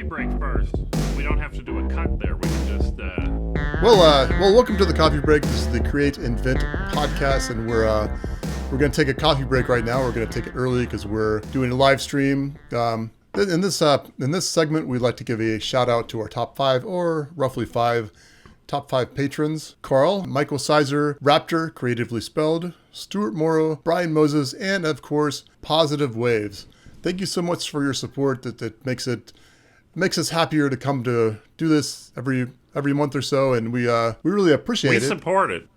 break first. We don't have to do a cut there. We can just. Well, welcome to the coffee break. This is the Create Invent podcast, and we're going to take a coffee break right now. We're going to take it early because we're doing a live stream. In this segment, we'd like to give a shout out to our top five, or roughly top five patrons: Carl, Michael Sizer, Raptor, creatively spelled, Stuart Morrow, Brian Moses, and of course, Positive Waves. Thank you so much for your support. That makes us happier to come to do this every month or so, and we really appreciate it. We support it.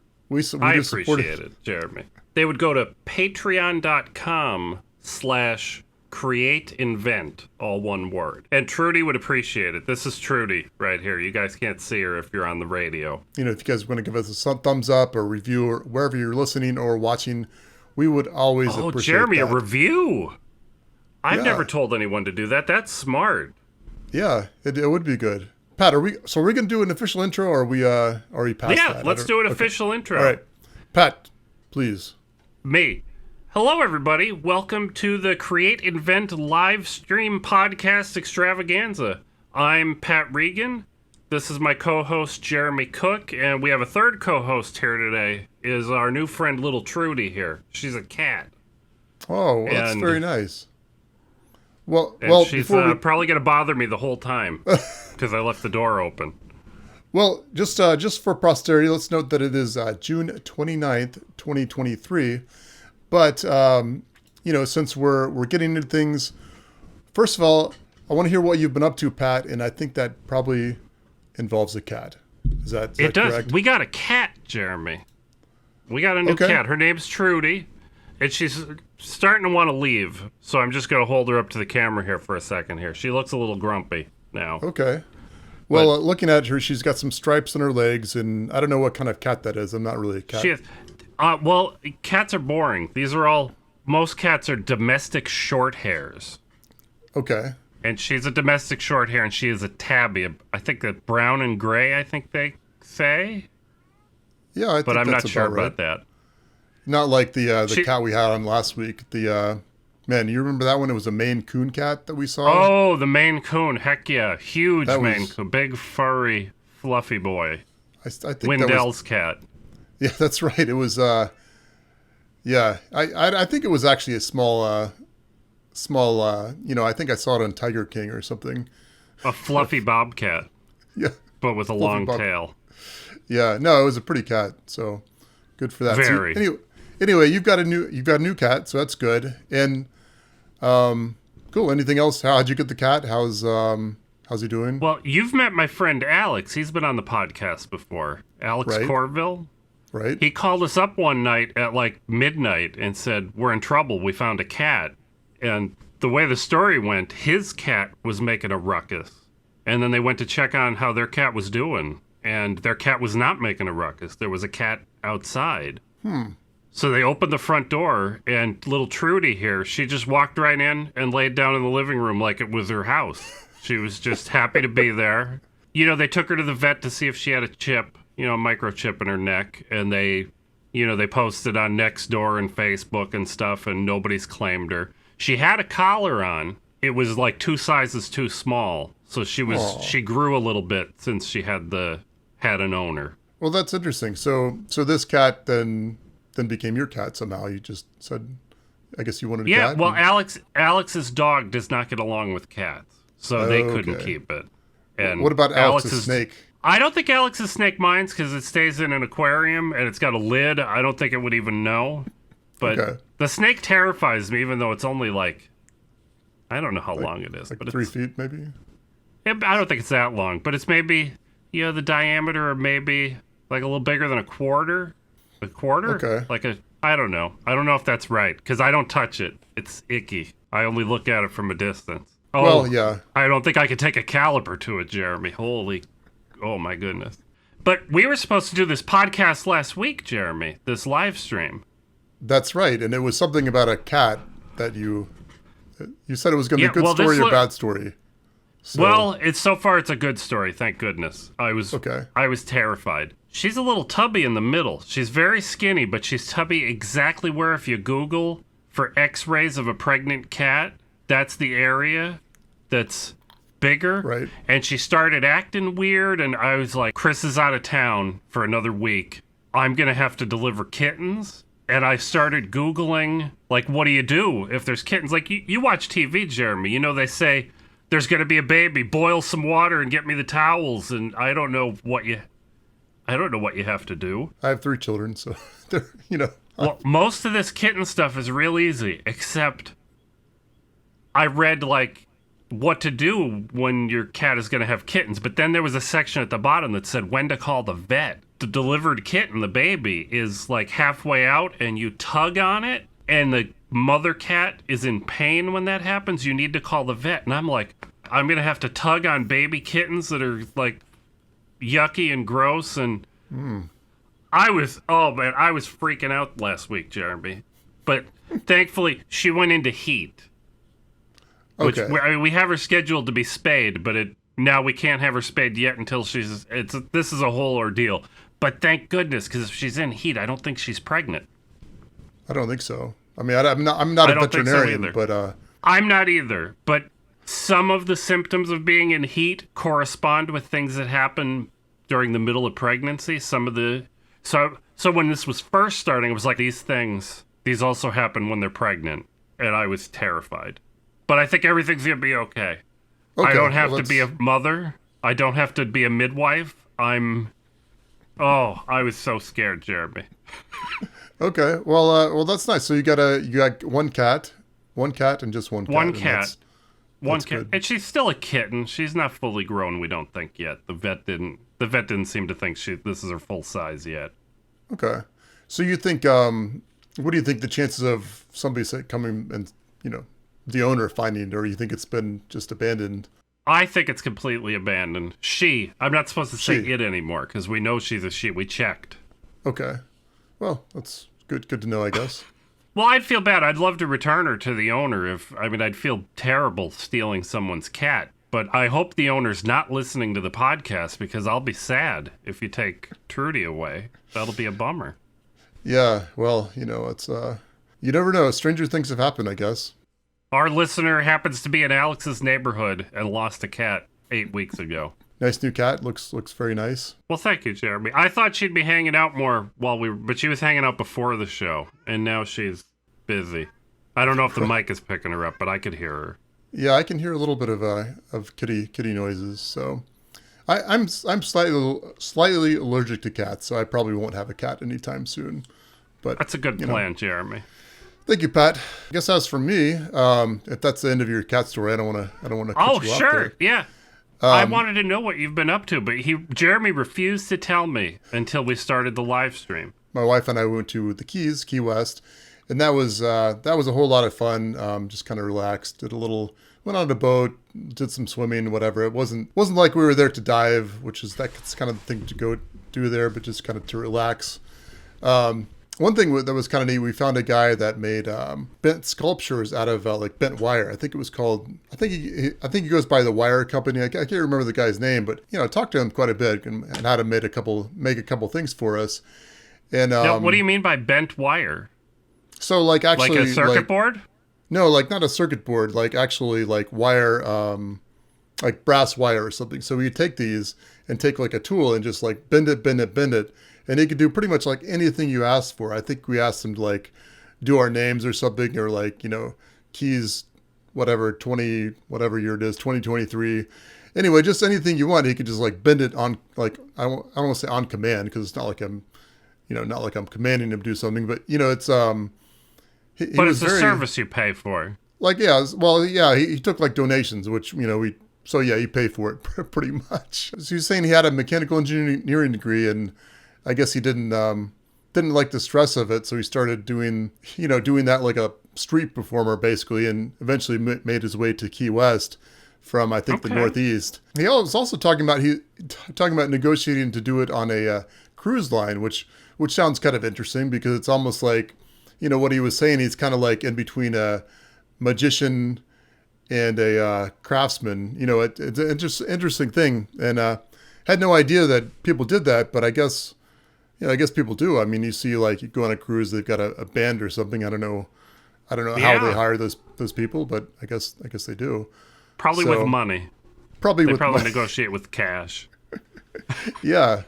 I appreciate it, Jeremy. They would go to patreon.com/createinvent, all one word. And Trudy would appreciate it. This is Trudy right here. You guys can't see her if you're on the radio. You know, if you guys want to give us a thumbs up or review or wherever you're listening or watching, we would always appreciate Jeremy, that. a review. I've never told anyone to do that. That's smart. Yeah, it would be good. Pat, are we going to do an official intro, or are we already past that? Yeah, let's do an official intro. All right. Pat, please. Me. Hello, everybody. Welcome to the Create Invent live stream podcast extravaganza. I'm Pat Regan. This is my co-host, Jeremy Cook, and we have a third co-host here today, is our new friend, little Trudy here. She's a cat. Oh, well, that's very nice. Well, she's probably going to bother me the whole time because I left the door open. Well, just for posterity, let's note that it is June 29th, 2023. But, since we're getting into things, first of all, I want to hear what you've been up to, Pat, and I think that probably involves a cat. Is that correct? Does. We got a cat, Jeremy. We got a new cat. Her name's Trudy, and she's starting to want to leave. So I'm just going to hold her up to the camera here for a second here. She looks a little grumpy now. Okay. Well, looking at her, she's got some stripes on her legs, and I don't know what kind of cat that is. I'm not really a cat. She is. Cats are boring. Most cats are domestic short hairs. Okay. And she's a domestic short hair, and she is a tabby. I think that brown and gray, I think they say. Yeah, I think but I'm that's not sure right. about that. Not like the cat we had on last week. Man, you remember that one? It was a Maine Coon cat that we saw. Oh, the Maine Coon. Heck yeah. Huge Maine Coon. Big, furry, fluffy boy. I think Wendell's cat. Yeah, that's right. It was, I think it was actually a small, I think I saw it on Tiger King or something. A fluffy bobcat. Yeah. But with a long tail. Yeah, no, it was a pretty cat, so good for that. Very. So, anyway, you've got a new cat, so that's good. And cool. Anything else? How'd you get the cat? How's he doing? Well, you've met my friend Alex. He's been on the podcast before. Alex Corville. Right. He called us up one night at like midnight and said, "We're in trouble. We found a cat." And the way the story went, his cat was making a ruckus. And then they went to check on how their cat was doing. And their cat was not making a ruckus. There was a cat outside. So they opened the front door, and little Trudy here, she just walked right in and laid down in the living room like it was her house. She was just happy to be there. You know, they took her to the vet to see if she had a chip, a microchip in her neck, and they posted on Nextdoor and Facebook and stuff, and nobody's claimed her. She had a collar on. It was like 2 sizes too small, so she grew a little bit since she had an owner. Well, that's interesting. So this cat then became your cat somehow. You just said, I guess you wanted a cat? Yeah, well, Alex's dog does not get along with cats, so they couldn't keep it. And what about Alex's snake? I don't think Alex's snake minds because it stays in an aquarium and it's got a lid. I don't think it would even know. But the snake terrifies me, even though it's only I don't know how long it is. Like but 3 feet, maybe? I don't think it's that long, but it's maybe, the diameter of maybe like a little bigger than a quarter. A quarter? Okay. I don't know. I don't know if that's right, because I don't touch it. It's icky. I only look at it from a distance. Oh, well, yeah. I don't think I could take a caliper to it, Jeremy. Oh my goodness. But we were supposed to do this podcast last week, Jeremy, this live stream. That's right, and it was something about a cat that you said it was going to be a good story or bad story. So. Well, so far it's a good story, thank goodness. I was terrified. She's a little tubby in the middle. She's very skinny, but she's tubby exactly where if you Google for x-rays of a pregnant cat, that's the area that's bigger. Right. And she started acting weird. And I was like, Chris is out of town for another week. I'm going to have to deliver kittens. And I started Googling, like, what do you do if there's kittens? Like, you watch TV, Jeremy. You know, they say there's going to be a baby. Boil some water and get me the towels. And I don't know what you have to do. I have 3 children, so they're, you know. Well, most of this kitten stuff is real easy, except I read, like, what to do when your cat is going to have kittens. But then there was a section at the bottom that said when to call the vet. The delivered kitten, the baby, is, like, halfway out, and you tug on it, and the mother cat is in pain when that happens. You need to call the vet. And I'm like, I'm going to have to tug on baby kittens that are, like, yucky and gross. And I was freaking out last week, Jeremy. But thankfully, she went into heat. Which Okay. we have her scheduled to be spayed, but now we can't have her spayed yet until this is a whole ordeal. But thank goodness, because if she's in heat, I don't think she's pregnant. I don't think so. I mean, I'm not a don't think so veterinarian, either. but I'm not either, but some of the symptoms of being in heat correspond with things that happen during the middle of pregnancy. So when this was first starting, it was like these also happen when they're pregnant, and I was terrified. But I think everything's going to be okay. I don't have to be a mother. I don't have to be a midwife. I was so scared, Jeremy. Okay. Well, that's nice. So you got one cat, and just one cat. One and cat. that's Cat. good. And she's still a kitten. She's not fully grown, we don't think yet. The vet didn't seem to think this is her full size yet. Okay. So you think, what do you think the chances of somebody coming and, you know, the owner finding it, or you think it's been just abandoned? I think it's completely abandoned. I'm not supposed to say She. it anymore because we know she's a she. We checked. Okay. Well, that's good to know, I guess. Well, I'd feel bad. I'd love to return her to the owner I'd feel terrible stealing someone's cat. But I hope the owner's not listening to the podcast because I'll be sad if you take Trudy away. That'll be a bummer. Yeah. Well, you know, it's, you never know. Stranger things have happened, I guess. Our listener happens to be in Alex's neighborhood and lost a cat 8 weeks ago. Nice new cat. Looks very nice. Well, thank you, Jeremy. I thought she'd be hanging out more but she was hanging out before the show, and now she's busy. I don't know if the mic is picking her up, but I could hear her. Yeah, I can hear a little bit of kitty noises. So, I'm slightly allergic to cats, so I probably won't have a cat anytime soon. But That's a good plan, Jeremy. thank you, Pat. I guess as for me, if that's the end of your cat story, I don't want to. Oh, sure, yeah. I wanted to know what you've been up to, but Jeremy refused to tell me until we started the live stream. My wife and I went to the Keys, Key West, and that was a whole lot of fun. Just kind of relaxed, went on a boat, did some swimming, whatever. It wasn't like we were there to dive, that's kind of the thing to go do there, but just kind of to relax. One thing that was kind of neat, we found a guy that made bent sculptures out of like bent wire. I think it was called. I think he goes by the Wire Company. I can't remember the guy's name, but I talked to him quite a bit and had him make a couple things for us. And Now, what do you mean by bent wire? So like actually Like a circuit board? No, like not a circuit board. Like actually like wire, like brass wire or something. So we take these and take like a tool and just like bend it. And he could do pretty much like anything you asked for. I think we asked him to like do our names or something, or like, Keys, whatever, 20, whatever year it is, 2023. Anyway, just anything you want. He could just like bend it on, like, I don't want to say on command, because it's not like I'm commanding him to do something, but it's, But it's a service you pay for. Like, yeah, well, yeah, he took like donations, which, you pay for it pretty much. So he's saying he had a mechanical engineering degree, and I guess he didn't like the stress of it, so he started doing that like a street performer basically, and eventually made his way to Key West from I think the Northeast. He was also talking about negotiating to do it on a cruise line, which sounds kind of interesting because it's almost like what he was saying. He's kind of like in between a magician and a craftsman. It's an interesting thing, and had no idea that people did that, but I guess people do. I mean, you see, like, you go on a cruise, they've got a band or something. I don't know how they hire those people, but I guess they do. Probably with money. Probably they with probably negotiate with cash. Yeah.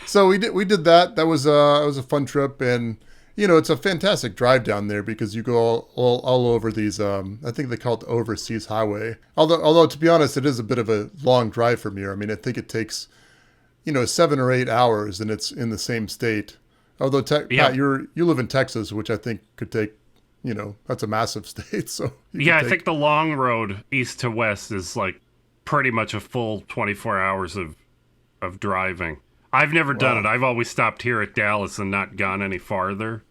So we did that. That was a fun trip, and it's a fantastic drive down there because you go all over these. I think they call it the Overseas Highway. Although to be honest, it is a bit of a long drive from here. I mean, I think it takes 7 or 8 hours, and it's in the same state. Although Pat, you live in Texas, which I think could take that's a massive state. So I think the long road east to west is like pretty much a full 24 hours of driving. I've never done it. I've always stopped here at Dallas and not gone any farther.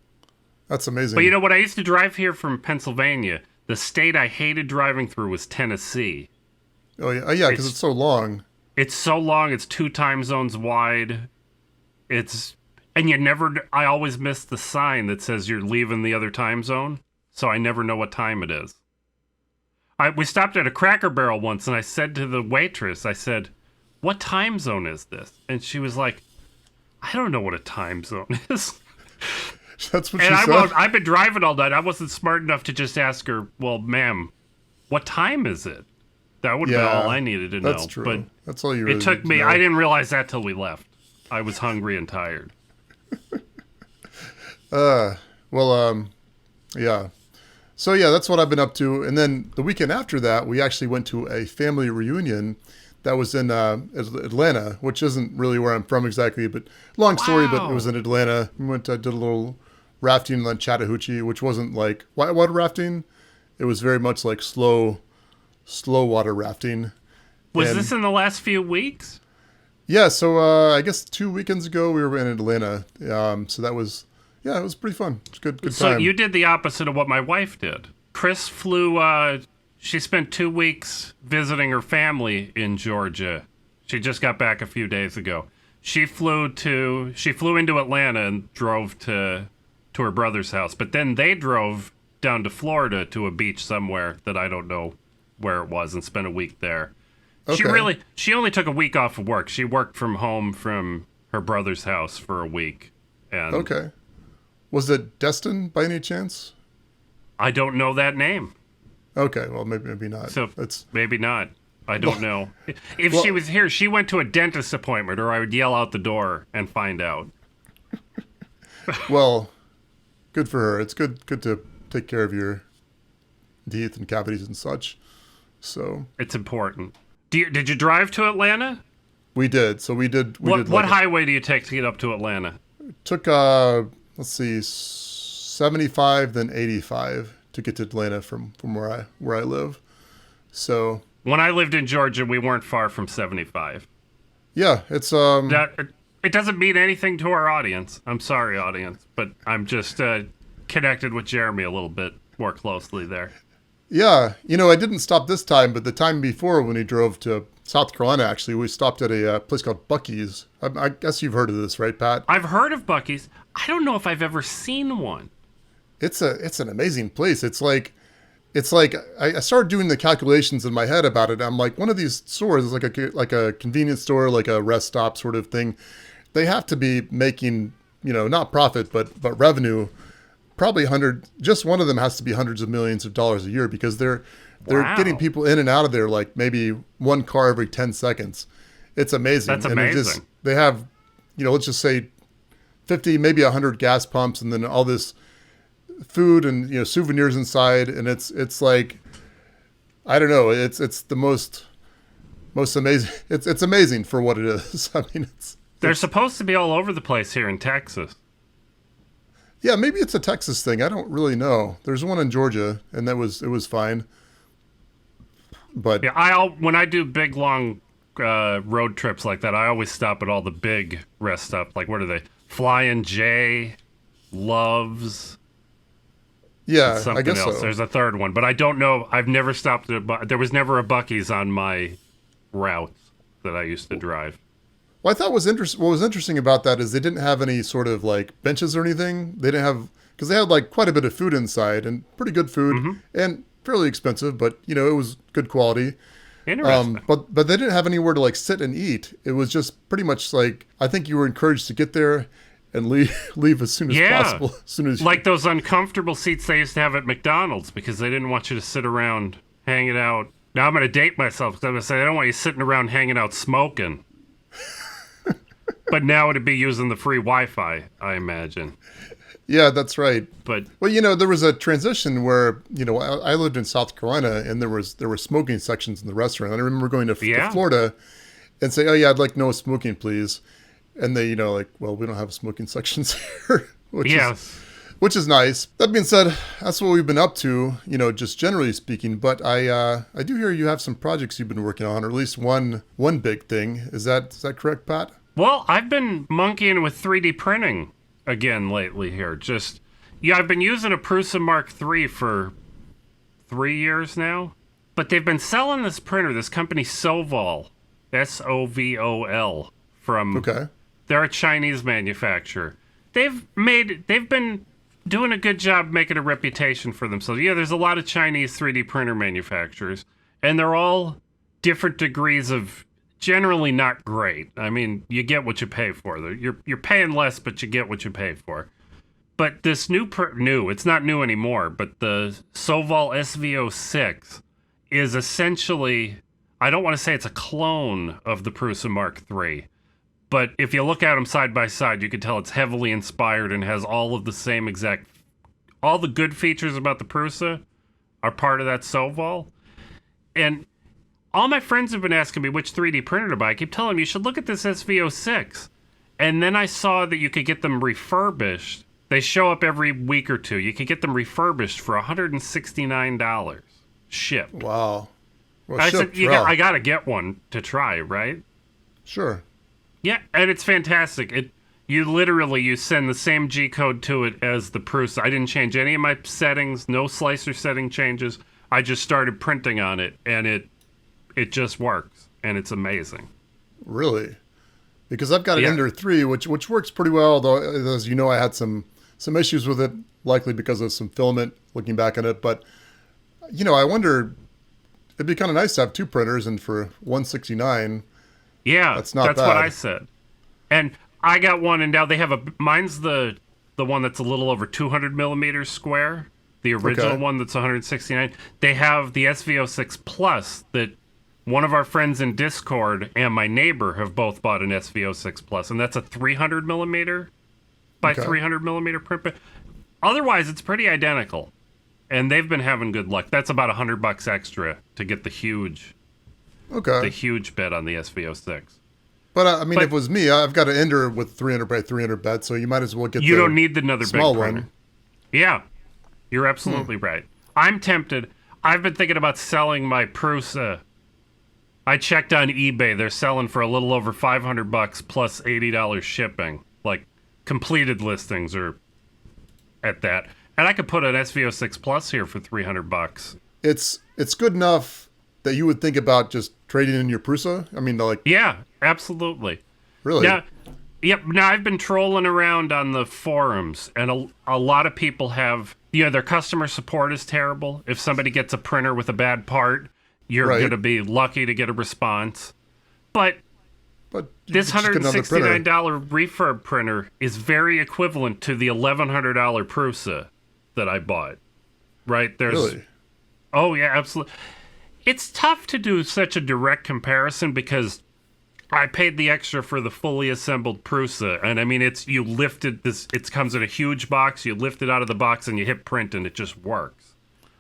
That's amazing. But you know what? I used to drive here from Pennsylvania. The state I hated driving through was Tennessee. Oh, yeah, because it's so long. It's so long. It's 2 time zones wide. I always miss the sign that says you're leaving the other time zone, so I never know what time it is. We stopped at a Cracker Barrel once, and I said to the waitress, I said, "What time zone is this?" And she was like, "I don't know what a time zone is." That's what she said. I've been driving all night. I wasn't smart enough to just ask her, "Well, ma'am, what time is it?" That would have been all I needed to know. That's true. But that's all you really it took need me. to know. I didn't realize that till we left. I was hungry and tired. Yeah. So yeah, that's what I've been up to. And then the weekend after that, we actually went to a family reunion that was in Atlanta, which isn't really where I'm from exactly, but long story, but it was in Atlanta. We went did a little rafting on Chattahoochee, which wasn't like whitewater rafting. It was very much like slow water rafting. Was this in the last few weeks? Yeah, so I guess 2 weekends ago we were in Atlanta. So that was, it was pretty fun. It was good time. So you did the opposite of what my wife did. Chris flew, she spent 2 weeks visiting her family in Georgia. She just got back a few days ago. She flew into Atlanta and drove to her brother's house. But then they drove down to Florida to a beach somewhere that I don't know where it was and spent a week there. Okay. She only took a week off of work. She worked from home from her brother's house for a week. And okay. Was it Destin by any chance? I don't know that name. Okay, well maybe not. So maybe not. I don't know. If she was here, she went to a dentist appointment, or I would yell out the door and find out. Well, good for her. It's good to take care of your teeth and cavities and such. So it's important. Did you drive to Atlanta? We did. So we did. What highway do you take to get up to Atlanta? Took 75, then 85 to get to Atlanta from where I live. So when I lived in Georgia, we weren't far from 75. Yeah, it's it doesn't mean anything to our audience. I'm sorry, audience, but I'm just connected with Jeremy a little bit more closely there. Yeah, I didn't stop this time, but the time before when he drove to South Carolina, actually, we stopped at a place called Buc-Ees. I guess you've heard of this, right, Pat? I've heard of Buc-Ees. I don't know if I've ever seen one. It's an amazing place. It's like I started doing the calculations in my head about it. I'm like, one of these stores is like a convenience store, like a rest stop sort of thing. They have to be making, not profit, but revenue. Probably just one of them has to be hundreds of millions of dollars a year because they're getting people in and out of there like maybe one car every 10 seconds. It's amazing. That's amazing. And they have, let's just say 50, maybe 100 gas pumps and then all this food and, souvenirs inside. And it's like, I don't know. It's the most amazing. It's amazing for what it is. I mean, they're supposed to be all over the place here in Texas. Yeah, maybe it's a Texas thing. I don't really know. There's one in Georgia, and it was fine. But yeah, when I do big long road trips like that, I always stop at all the big rest stops. Like what are they? Flying J, Loves. Yeah, something I guess else. so. There's a third one, but I don't know. I've never stopped at. There was never a Buc-Ees on my routes that I used to drive. Well, I thought what was interesting about that is they didn't have any sort of like benches or anything. They didn't have, because they had like quite a bit of food inside and pretty good food and fairly expensive, but it was good quality. Interesting. But they didn't have anywhere to like sit and eat. It was just pretty much like, I think you were encouraged to get there and leave as soon as possible. As soon as like those uncomfortable seats they used to have at McDonald's because they didn't want you to sit around hanging out Now I'm going to date myself because I'm going to say I don't want you sitting around hanging out smoking. But now it'd be using the free Wi-Fi, I imagine. Yeah, that's right. But well, there was a transition where I lived in South Carolina, and there were smoking sections in the restaurant. And I remember going to Florida and say, "Oh yeah, I'd like no smoking, please." And they, well, we don't have smoking sections here, which is nice. That being said, that's what we've been up to, just generally speaking. But I do hear you have some projects you've been working on, or at least one big thing. Is that correct, Pat? Well, I've been monkeying with 3D printing again lately here. I've been using a Prusa Mark III for 3 years now. But they've been selling this printer, this company Sovol, Sovol, from... Okay. They're a Chinese manufacturer. They've been doing a good job making a reputation for themselves. Yeah, there's a lot of Chinese 3D printer manufacturers, and they're all different degrees of generally not great. I mean, you get what you pay for. You're paying less, but you get what you pay for. But this it's not new anymore, but the Sovol SV06 is essentially, I don't want to say it's a clone of the Prusa Mark III, but if you look at them side by side, you can tell it's heavily inspired and has all of the same all the good features about the Prusa are part of that Sovol. And all my friends have been asking me which 3D printer to buy. I keep telling them you should look at this SV06. And then I saw that you could get them refurbished. They show up every week or two. You could get them refurbished for $169 shipped. Wow. Well, I said, I got to get one to try, right? Sure. Yeah, and it's fantastic. You send the same G code to it as the Prusa. I didn't change any of my settings, no slicer setting changes. I just started printing on it, and it just works, and it's amazing. Really? Because I've got an Ender 3, which works pretty well, though, as you know, I had some issues with it, likely because of some filament, looking back on it. But, I wonder, it'd be kind of nice to have two printers, and for $169, that's not bad. That's what I said. And I got one, and now they have mine's the one that's a little over 200 millimeters square, the original one that's 169. They have the SV06 Plus that one of our friends in Discord and my neighbor have both bought an SV06 Plus, and that's a 300 millimeter by 300 millimeter print. But otherwise, it's pretty identical, and they've been having good luck. That's about $100 extra to get the huge bed on the SV06. But if it was me, I've got an Ender with 300 by 300 bed, so you might as well get you don't need another small big printer. One. Yeah, you're absolutely right. I'm tempted. I've been thinking about selling my Prusa. I checked on eBay. They're selling for a little over $500 plus $80 shipping. Like, completed listings are at that. And I could put an SV06 Plus here for $300. It's good enough that you would think about just trading in your Prusa? Yeah, absolutely. Really? Now, I've been trolling around on the forums, and a lot of people have... their customer support is terrible. If somebody gets a printer with a bad part, you're going to be lucky to get a response. But this $169 refurb printer is very equivalent to the $1,100 Prusa that I bought. Right? Really? Oh, yeah, absolutely. It's tough to do such a direct comparison because I paid the extra for the fully assembled Prusa. And you lift it, it comes in a huge box, you lift it out of the box and you hit print and it just works.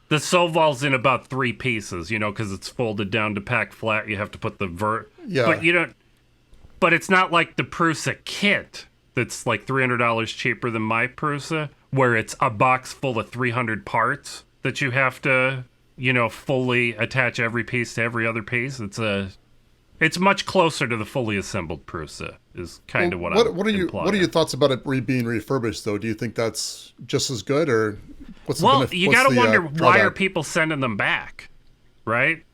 The Sovol's in about 3 pieces, because it's folded down to pack flat. You have to put the Yeah. But it's not like the Prusa kit that's like $300 cheaper than my Prusa, where it's a box full of 300 parts that you have to, fully attach every piece to every other piece. It's much closer to the fully assembled Prusa is kind of what I'm implying. What are your thoughts about it being refurbished, though? Do you think that's just as good, or what's the benefit? You got to wonder why are people sending them back, right?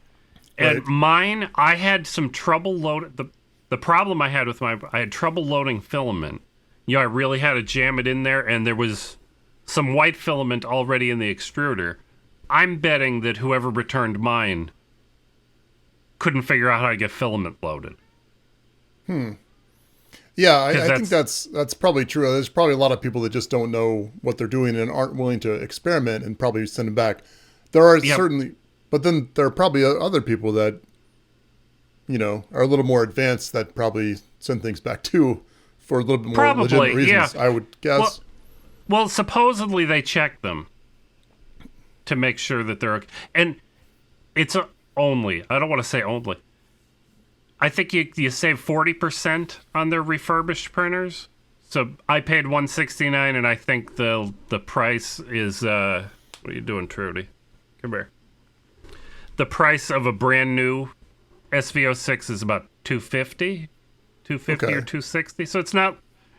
And mine, I had some trouble loading. The problem I had with I had trouble loading filament. I really had to jam it in there, and there was some white filament already in the extruder. I'm betting that whoever returned mine couldn't figure out how to get filament loaded. Yeah, I think that's probably true. There's probably a lot of people that just don't know what they're doing and aren't willing to experiment and probably send them back. There are certainly But then there are probably other people that, are a little more advanced that probably send things back too for a little bit more legitimate reasons, I would guess. Well, supposedly they check them to make sure that they're... And it's only... I don't want to say only. I think you save 40% on their refurbished printers. So I paid $169, and I think the price is... what are you doing, Trudy? Come here. The price of a brand new SV06 is about $250 Okay. or $260. So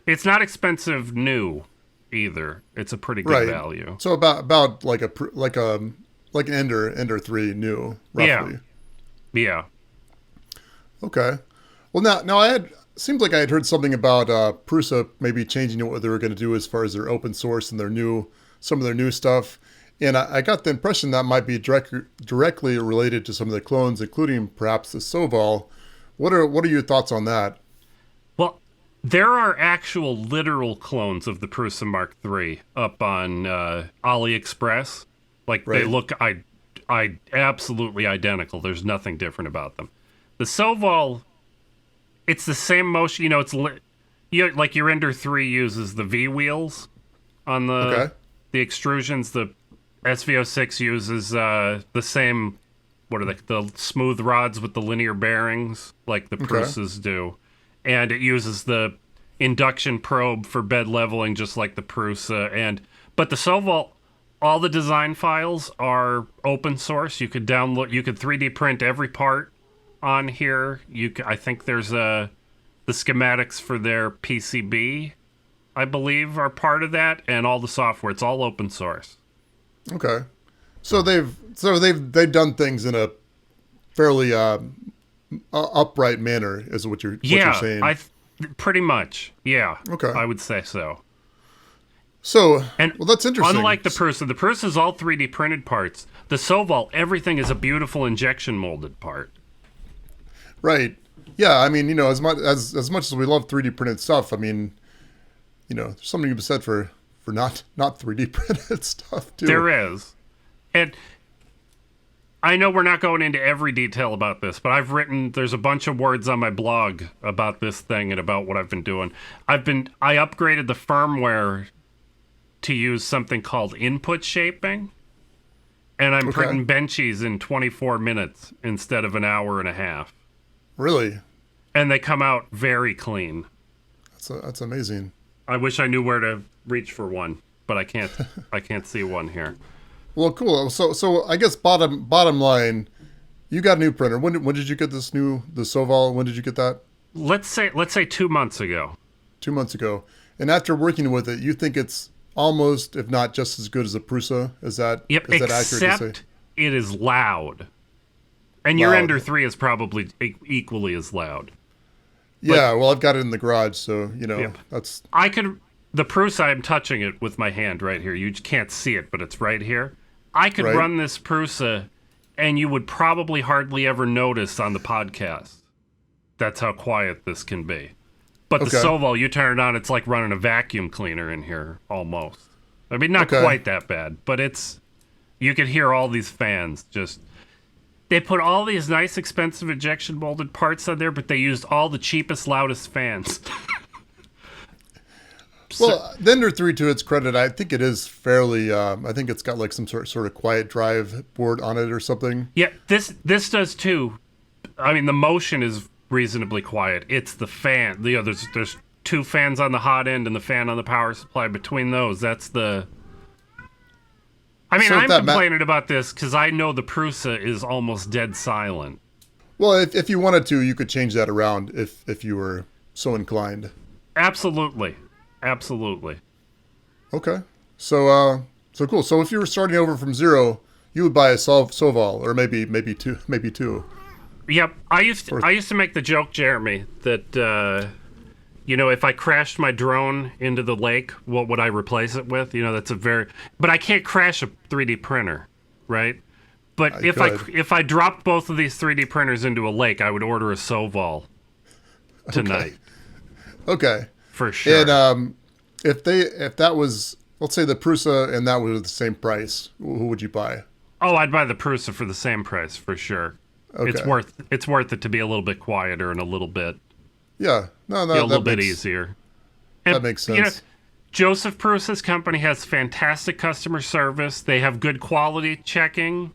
it's not expensive new either. It's a pretty good value. So about like an Ender 3 new, roughly. Yeah. Okay. Well, now seems like I had heard something about Prusa maybe changing what they were going to do as far as their open source and some of their new stuff. And I got the impression that might be directly related to some of the clones, including perhaps the Sovol. What are your thoughts on that? Well, there are actual literal clones of the Prusa Mark III up on AliExpress. Like they look absolutely identical. There's nothing different about them. The Sovol, it's the same motion. It's like your Ender 3 uses the V wheels on the extrusions. The SV06 uses the same, what are they, the smooth rods with the linear bearings like the Prusas do. And it uses the induction probe for bed leveling just like the Prusa. But the Sovol, all the design files are open source. You could download, you could 3D print every part on here. I think there's the schematics for their PCB, I believe, are part of that, and all the software. It's all open source. Okay, so they've done things in a fairly upright manner, is what you're saying. Pretty much. Yeah. Okay, I would say so. So, well, that's interesting. Unlike the Prusa is all 3D printed parts. The Sovol, everything is a beautiful injection molded part. Right. Yeah. I mean, as much as we love 3D printed stuff, I mean, there's something to be said for not 3D printed stuff too. There is. And I know we're not going into every detail about this, but there's a bunch of words on my blog about this thing and about what I've been doing. I upgraded the firmware to use something called input shaping, and I'm printing benchies in 24 minutes instead of an hour and a half. Really? And they come out very clean. That's amazing. I wish I knew where to reach for one, but I can't. I can't see one here. Well, cool. So I guess bottom line, you got a new printer. When did you get the Sovol? When did you get that? Let's say 2 months ago. 2 months ago. And after working with it, you think it's almost, if not just as good as a Prusa? Is that yep? Is that accurate to say? Except it is loud, and your Ender 3 is probably equally as loud. Yeah, well, I've got it in the garage, so that's. The Prusa, I'm touching it with my hand right here. You can't see it, but it's right here. I could run this Prusa, and you would probably hardly ever notice on the podcast. That's how quiet this can be. But the Sovol, you turn it on, it's like running a vacuum cleaner in here, almost. I mean, not quite that bad, but you could hear all these fans just... They put all these nice, expensive injection molded parts on there, but they used all the cheapest, loudest fans. Well, the Ender 3, to its credit, I think it is fairly. I think it's got like some sort of quiet drive board on it or something. Yeah, this does too. I mean, the motion is reasonably quiet. It's the fan. There's two fans on the hot end and the fan on the power supply. Between those, that's the. I mean, I'm complaining about this because I know the Prusa is almost dead silent. Well, if you wanted to, you could change that around if you were so inclined. Absolutely. Okay. So cool. So if you were starting over from zero, you would buy a Sovol, or maybe two. Yep. I used to make the joke, Jeremy, that if I crashed my drone into the lake, what would I replace it with? But I can't crash a 3D printer, right? But if I dropped both of these 3D printers into a lake, I would order a Sovol tonight. Okay. For sure. And if that was, let's say the Prusa, and that was the same price, who would you buy? Oh, I'd buy the Prusa for the same price for sure. Okay. It's worth it to be a little bit quieter and a little bit Yeah. No, a little bit easier. And, that makes sense. Joseph Prusa's company has fantastic customer service. They have good quality checking.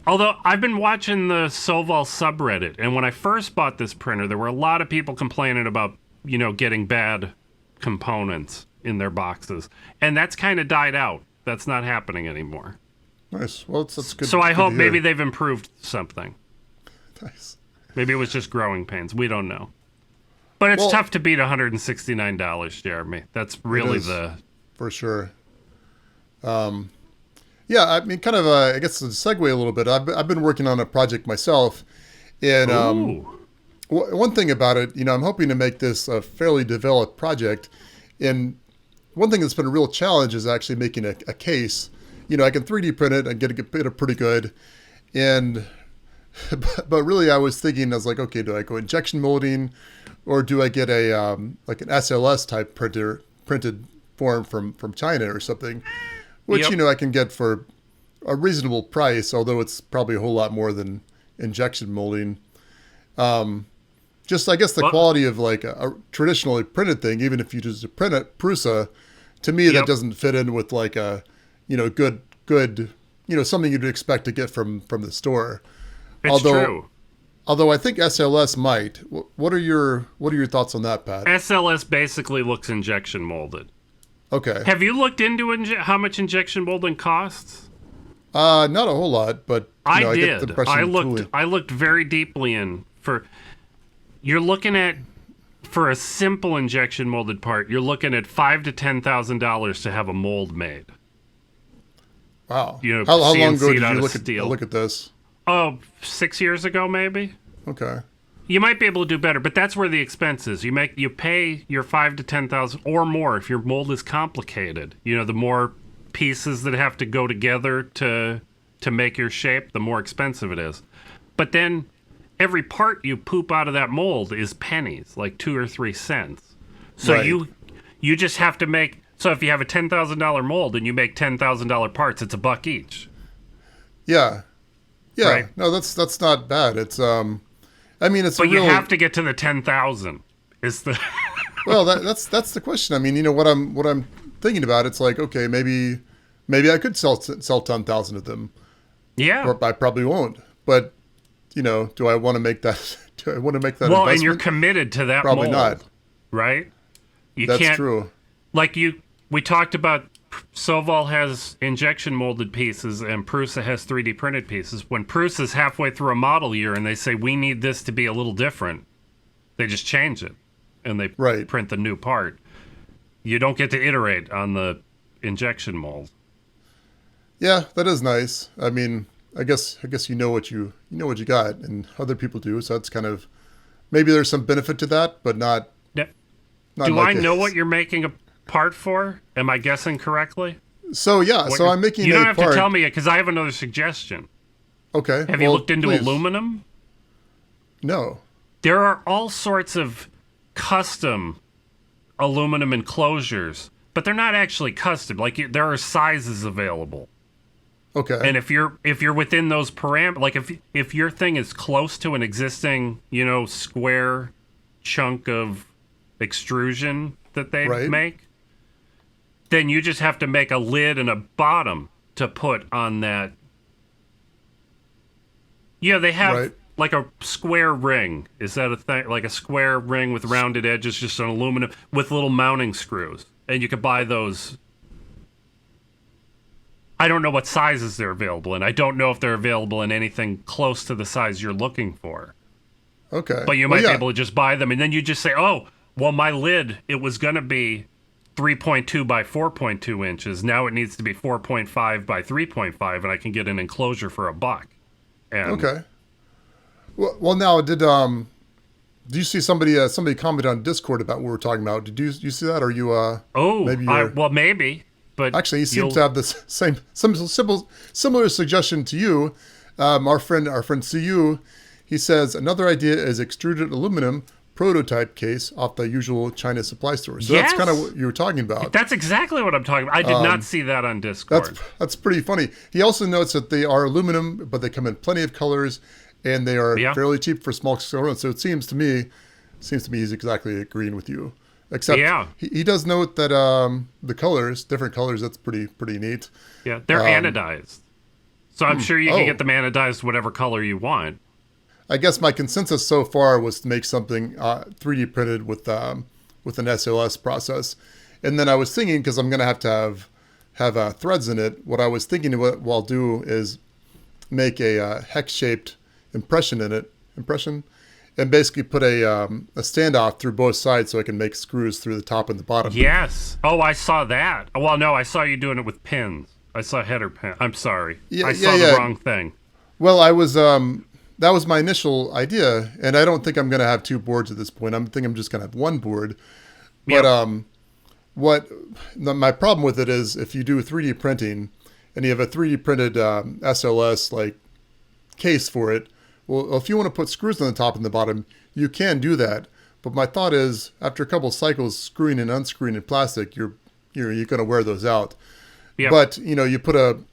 Although I've been watching the Sovol subreddit, and when I first bought this printer, there were a lot of people complaining about, getting bad components in their boxes. And that's kind of died out. That's not happening anymore. Nice. Well, that's good. So I good hope to hear. maybe they've improved something. Nice. Maybe it was just growing pains. We don't know. But it's tough to beat $169, Jeremy. That's really for sure. Yeah, I mean, kind of, I guess to segue a little bit, I've been working on a project myself. And one thing about it, I'm hoping to make this a fairly developed project. And one thing that's been a real challenge is actually making a case. I can 3D print it and get it pretty good. And, but really I was thinking, I was like, okay, do I go injection molding or do I get a, like an SLS type printed form from China or something? Which, I can get for a reasonable price, although it's probably a whole lot more than injection molding. Just, I guess, the quality of like a traditionally printed thing, even if you just print it, Prusa, to me, that doesn't fit in with like a, good, something you'd expect to get from the store. It's true. Although I think SLS might. What are your thoughts on that, Pat? SLS basically looks injection molded. Okay. Have you looked into how much injection molding costs? Not a whole lot, but I did. get the impression I looked very deeply you're looking at, for a simple injection molded part, you're looking at $5,000 to $10,000 to have a mold made. Wow. How long ago did you look at this? Oh, 6 years ago, maybe. Okay. You might be able to do better, but that's where the expense is. You pay your $5,000 to $10,000 or more if your mold is complicated. The more pieces that have to go together to make your shape, the more expensive it is. But then every part you poop out of that mold is pennies, like 2 or 3 cents. So right. you just have to make. So if you have a $10,000 mold and you make $10,000 parts, it's $1 each. Yeah. Yeah. Right? No, that's not bad. It's But you have to get to the 10,000. Is the Well, that's the question. I mean, what I'm thinking about, it's like, okay, maybe I could sell 10,000 of them. Yeah. Or I probably won't. But do I want to make that? Do I want to make that? Well, investment? and you're committed to that. Probably mold, not. Right. That's true. Like we talked about. Sovol has injection molded pieces and Prusa has 3D printed pieces. When Prusa's halfway through a model year and they say, we need this to be a little different, they just change it and they print the new part. You don't get to iterate on the injection mold. Yeah, that is nice. I mean, I guess you know what you got and other people do. So that's kind of, maybe there's some benefit to that, but not. Do I know what you're making a part for? Am I guessing correctly? So I'm making. You don't have to tell me it because I have another suggestion. Okay. Have you looked into aluminum? No. There are all sorts of custom aluminum enclosures, but they're not actually custom. Like there are sizes available. Okay. And if you're within those parameters, like if your thing is close to an existing, square chunk of extrusion that they make, then you just have to make a lid and a bottom to put on that. Yeah, they have like a square ring. Is that a thing? Like a square ring with rounded edges, just an aluminum with little mounting screws. And you could buy those. I don't know what sizes they're available in. I don't know if they're available in anything close to the size you're looking for. Okay. But you might be able to just buy them. And then you just say, oh, well, my lid, it was going to be 3.2 by 4.2 inches. Now it needs to be 4.5 by 3.5, and I can get an enclosure for $1. And okay. Well, now do you see somebody comment on Discord about what we're talking about? Did you see that? Or are you? Maybe. But actually, he seems to have the similar suggestion to you. Our friend CU, he says another idea is extruded aluminum. prototype case off the usual China supply store. So Yes. that's kind of what you were talking about. That's exactly what I'm talking about. I did not see that on Discord. That's pretty funny. He also notes that they are aluminum, but they come in plenty of colors, and they are fairly cheap for small scale. So it seems to me he's exactly agreeing with you. Except he does note that the colors, different colors, that's pretty neat. Yeah, they're anodized. So I'm sure you can get them anodized whatever color you want. I guess my consensus so far was to make something 3D printed with an SLS process. And then I was thinking, because I'm going to have threads in it, what I was thinking what I'll do is make a hex-shaped impression, and basically put a standoff through both sides so I can make screws through the top and the bottom. Yes. Oh, I saw that. Well, no, I saw you doing it with pins. I saw header pin. I'm sorry. I saw the wrong thing. Well, I was that was my initial idea, and I don't think I'm going to have two boards at this point. I'm just going to have one board. But my problem with it is if you do 3D printing and you have a 3D printed SLS like case for it, well, if you want to put screws on the top and the bottom, you can do that. But my thought is, after a couple cycles screwing and unscrewing in plastic, you're going to wear those out. Yep. But you put a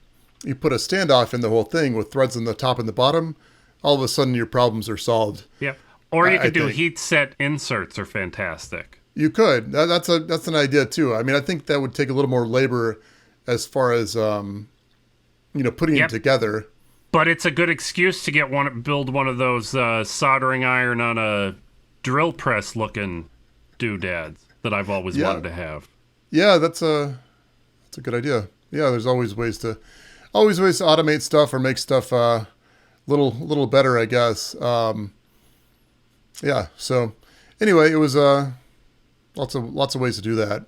standoff in the whole thing with threads on the top and the bottom, all of a sudden your problems are solved. Yeah. Or you could do heat set inserts are fantastic. You could. That's an idea too. I mean, I think that would take a little more labor as far as putting it together. But it's a good excuse to build one of those soldering iron on a drill press looking doodads that I've always wanted to have. Yeah, that's a good idea. Yeah, there's always ways to automate stuff or make stuff little better, I guess. So anyway, it was lots of ways to do that.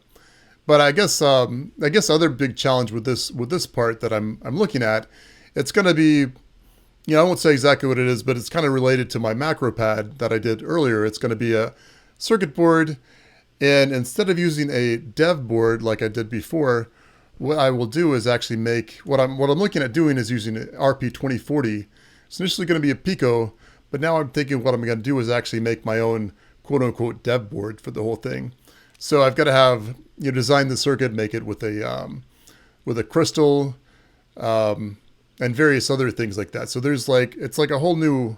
But I guess other big challenge with this part that I'm looking at, it's going to be, I won't say exactly what it is, but it's kind of related to my macro pad that I did earlier. It's going to be a circuit board, and instead of using a dev board like I did before, what I will do is actually make what I'm looking at doing is using an RP2040. It's initially going to be a Pico, but now I'm thinking what I'm going to do is actually make my own quote unquote dev board for the whole thing. So I've got to have design the circuit, make it with a crystal, and various other things like that. So there's it's like a whole new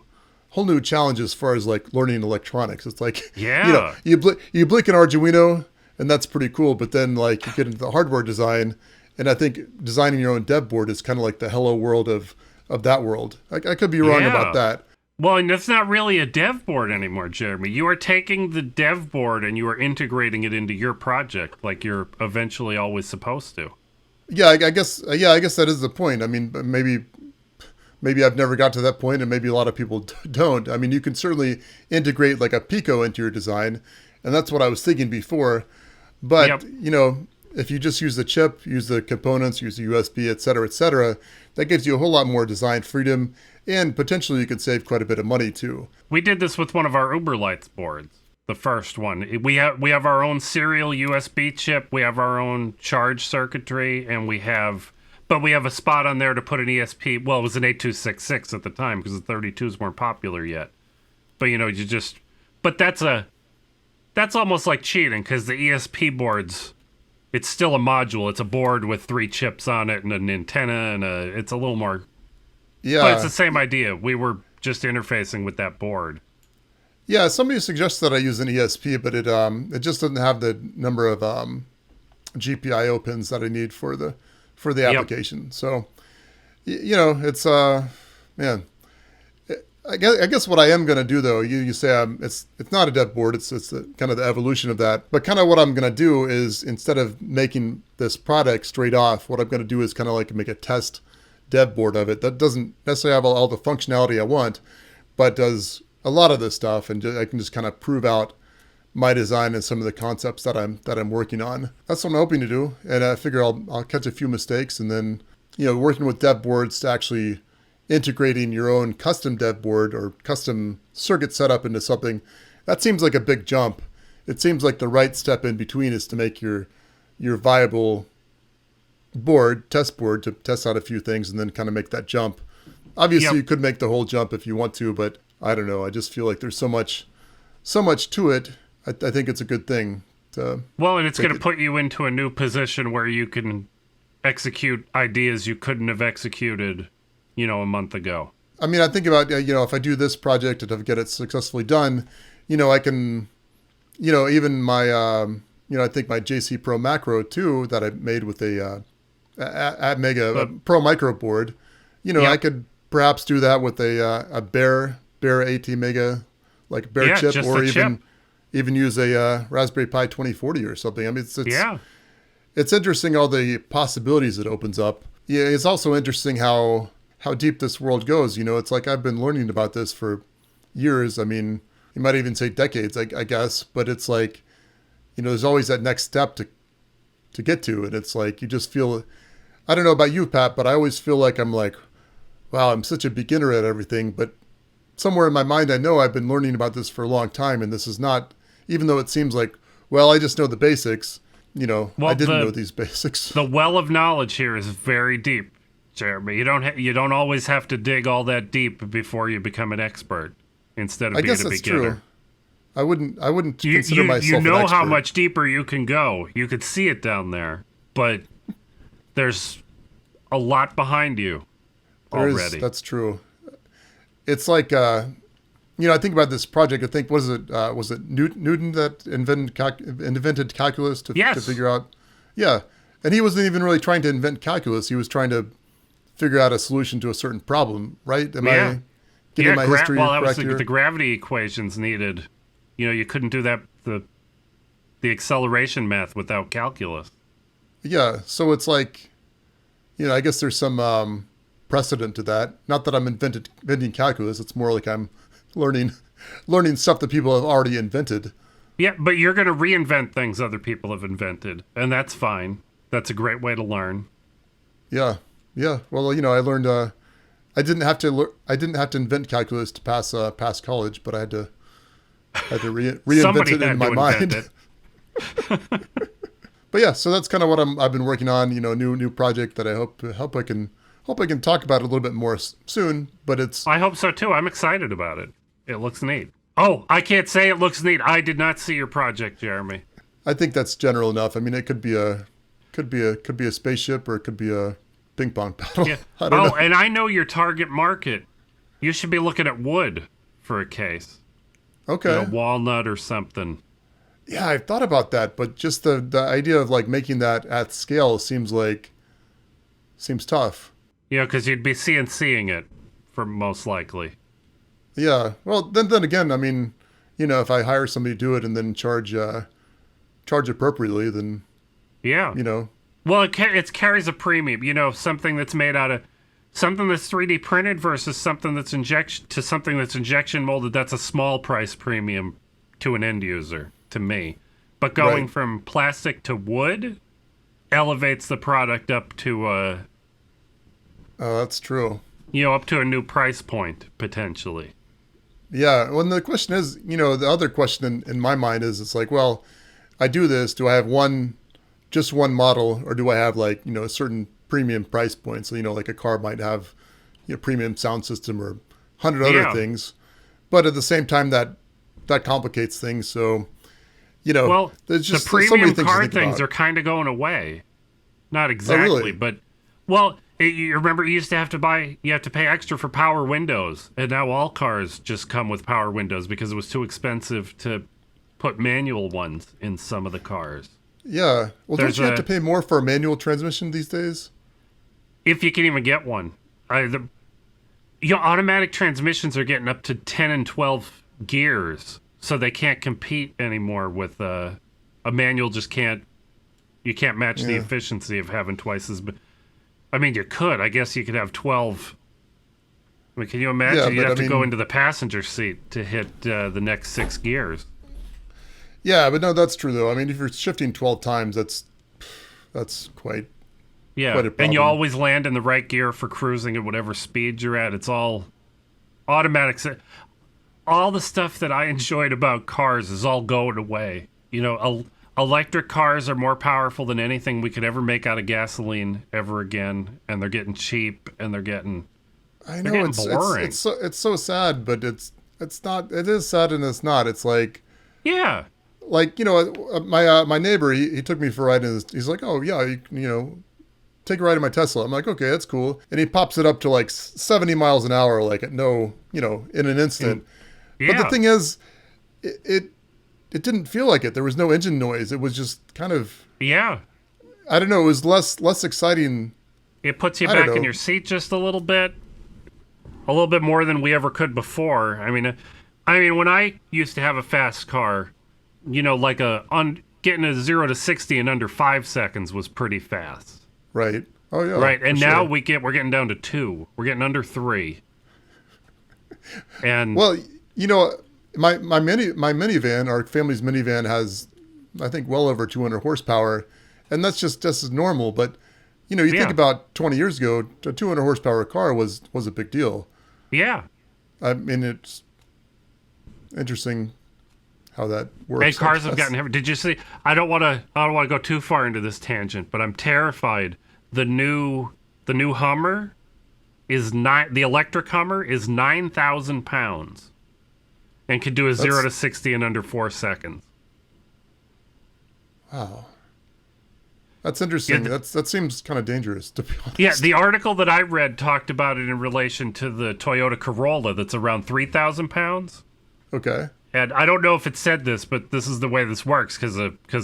challenge as far as like learning electronics. It's like you blink an Arduino, and that's pretty cool. But then like you get into the hardware design, and I think designing your own dev board is kind of like the hello world of that world. I could be wrong about that. Well, and it's not really a dev board anymore, Jeremy. You are taking the dev board and you are integrating it into your project like you're eventually always supposed to. Yeah, I guess that is the point. I mean, maybe I've never got to that point, and maybe a lot of people don't. I mean, you can certainly integrate like a Pico into your design, and that's what I was thinking before. But, if you just use the chip, use the components, use the USB, et cetera, that gives you a whole lot more design freedom, and potentially you could save quite a bit of money too. We did this with one of our Uberlights boards, the first one. We have our own serial USB chip, we have our own charge circuitry, and we have a spot on there to put an ESP. Well, it was an 8266 at the time because the 32s weren't popular yet. But but that's almost like cheating because the ESP boards, it's still a module. It's a board with 3 chips on it and an antenna, and it's a little more. Yeah. But it's the same idea. We were just interfacing with that board. Yeah, somebody suggested that I use an ESP, but it just doesn't have the number of GPIO pins that I need for the application. Yep. So, it's man. I guess what I am going to do though, you say it's not a dev board, it's kind of the evolution of that. But kind of what I'm going to do is, instead of making this product straight off, what I'm going to do is kind of like make a test dev board of it that doesn't necessarily have all the functionality I want, but does a lot of this stuff, and I can just kind of prove out my design and some of the concepts that I'm working on. That's what I'm hoping to do, and I figure I'll catch a few mistakes, and then working with dev boards to actually integrating your own custom dev board or custom circuit setup into something, that seems like a big jump. It seems like the right step in between is to make your viable test board to test out a few things and then kind of make that jump. Obviously, You could make the whole jump if you want to, but I don't know. I just feel like there's so much so much to it. I think it's a good thing to. Well, and it's take going to it- put you into a new position where you can execute ideas you couldn't have executed, a month ago. I mean, I think about, if I do this project and if I get it successfully done, I can, even my, I think my JC Pro macro too that I made with a Mega Pro micro board, I could perhaps do that with a Bear AT Mega, like Bear chip, just or a chip. even use a Raspberry Pi 2040 or something. I mean, Yeah. it's interesting all the possibilities it opens up. Yeah, it's also interesting how deep this world goes. It's like I've been learning about this for years. I mean, you might even say decades, I guess. But it's like, there's always that next step to get to. And it's like you just feel, I don't know about you, Pat, but I always feel like I'm like, wow, I'm such a beginner at everything. But somewhere in my mind, I know I've been learning about this for a long time. And this is not, even though it seems like, well, I just know the basics. I didn't know these basics. The well of knowledge here is very deep, Jeremy. You don't always have to dig all that deep before you become an expert. Instead of I being guess a that's beginner. true. I wouldn't You consider myself an know expert. how much deeper you can go. You could see it down there, but there's a lot behind you already. That's true. It's like, I think about this project. I think, was it Newton that invented calculus to figure out? Yeah. And he wasn't even really trying to invent calculus. He was trying to figure out a solution to a certain problem, right? Am I getting my history that was correct here? the gravity equations needed. You couldn't do that, the acceleration math without calculus. Yeah. So it's like, I guess there's some precedent to that. Not that I'm inventing calculus. It's more like I'm learning stuff that people have already invented. Yeah, but you're going to reinvent things other people have invented, and that's fine. That's a great way to learn. Yeah. Yeah. Well, I learned. I didn't have to invent calculus to pass college, but I had to reinvent Somebody it in had my to mind. invent it. But yeah, so that's kind of what I've been working on. New project that I hope I can talk about a little bit more soon. But it's I hope so too. I'm excited about it. It looks neat. Oh, I can't say it looks neat. I did not see your project, Jeremy. I think that's general enough. I mean, it could be a spaceship, or it could be a ping pong paddle. Yeah. I don't know. And I know your target market. You should be looking at wood for a case. Okay. Walnut or something. Yeah, I've thought about that, but just the idea of like making that at scale seems tough. Because you'd be CNCing it, for most likely. Yeah. Well, then again, I mean, if I hire somebody to do it and then charge appropriately, then Yeah. Well, it carries a premium. Something that's made out of something that's 3D printed versus something that's injection molded. That's a small price premium to an end user, to me. But going Right. from plastic to wood elevates the product up to Oh, that's true. up to a new price point potentially. Yeah. Well, and the question is, the other question in my mind is, it's like, well, I do this. Do I have just one model, or do I have like, a certain premium price point? So, like a car might have, premium sound system or 100 other Yeah. things. But at the same time, that complicates things. So, Well, there's just the so many premium things to car think things about. are kind of going away. Not exactly, really? but you remember you used to have to pay extra for power windows, and now all cars just come with power windows because it was too expensive to put manual ones in some of the cars. Yeah. Well, There's don't you have to pay more for a manual transmission these days? If you can even get one. Automatic transmissions are getting up to 10 and 12 gears, so they can't compete anymore with a manual. Just can't. You can't match the efficiency of having twice as. I mean, you could. I guess you could have 12. I mean, can you imagine? Yeah, You'd but have I to go mean- into the passenger seat to hit the next 6 gears. Yeah, but no, that's true though. I mean, if you're shifting 12 times, that's quite. Yeah, Quite a and you problem. always land in the right gear for cruising at whatever speed you're at. It's all automatic. All the stuff that I enjoyed about cars is all going away. Electric cars are more powerful than anything we could ever make out of gasoline ever again, and they're getting cheap, and they're getting I know getting it's boring. so sad, but it's not. It is sad and it's not. It's Yeah. like my neighbor. He took me for a ride and he's like, oh yeah, take a ride in my Tesla. I'm like, okay, that's cool. And he pops it up to like 70 miles an hour, like at no, in an instant. Yeah. But the thing is, it didn't feel like it. There was no engine noise. It was just kind of, Yeah. I don't know. It was less exciting. It puts you I don't back in know. your seat just a little bit more than we ever could before. I mean, when I used to have a fast car, like getting a 0 to 60 in under 5 seconds was pretty fast. Right. Oh yeah. Right, and for now sure. we're getting down to 2. We're getting under 3. And Well, my minivan, our family's minivan, has, I think, well over 200 horsepower, and that's just as normal. But you Yeah. think about 20 years ago, a 200 horsepower car was a big deal. yeah, I mean, it's interesting how that works. and cars I have guess. gotten heavy. Did you see? I don't want to go too far into this tangent, but I'm terrified. The new Hummer the electric Hummer is 9,000 pounds, and can do a 0 to 60 in under 4 seconds. Wow. That's interesting. Yeah, That seems kind of dangerous, to be honest. Yeah, the article that I read talked about it in relation to the Toyota Corolla that's around 3,000 pounds. Okay. And I don't know if it said this, but this is the way this works because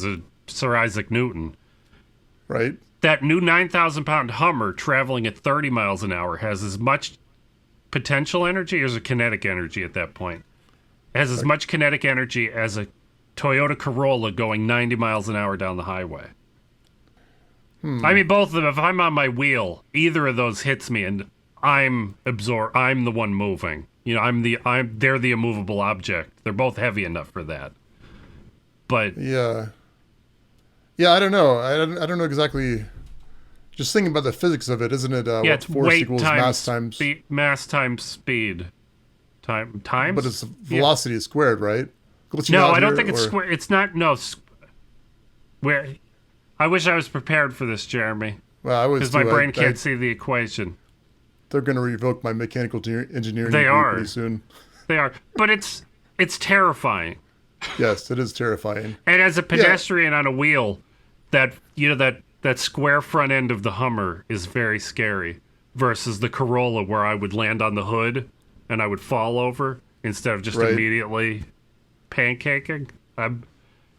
of Sir Isaac Newton. Right. That new 9,000 pound Hummer traveling at 30 miles an hour has as much potential energy as a kinetic energy at that point. It has as much kinetic energy as a Toyota Corolla going 90 miles an hour down the highway. I mean, both of them, if I'm on my wheel, either of those hits me and I'm the one moving. They're the immovable object. They're both heavy enough for that. But Yeah. Yeah, I don't know. I don't know exactly. Just thinking about the physics of it, isn't it? yeah, What it's force weight equals times mass times speed. Times? But it's velocity is squared, right? Glitching No, out I don't here, think it's or- square. It's not. No. Where? I wish I was prepared for this, Jeremy, Well, I was because my too. brain can't see the equation. They're going to revoke my mechanical engineering They degree are. pretty soon. They are, but it's terrifying. Yes, it is terrifying. And as a pedestrian on a wheel, that square front end of the Hummer is very scary. Versus the Corolla, where I would land on the hood and I would fall over instead of just Right. immediately pancaking.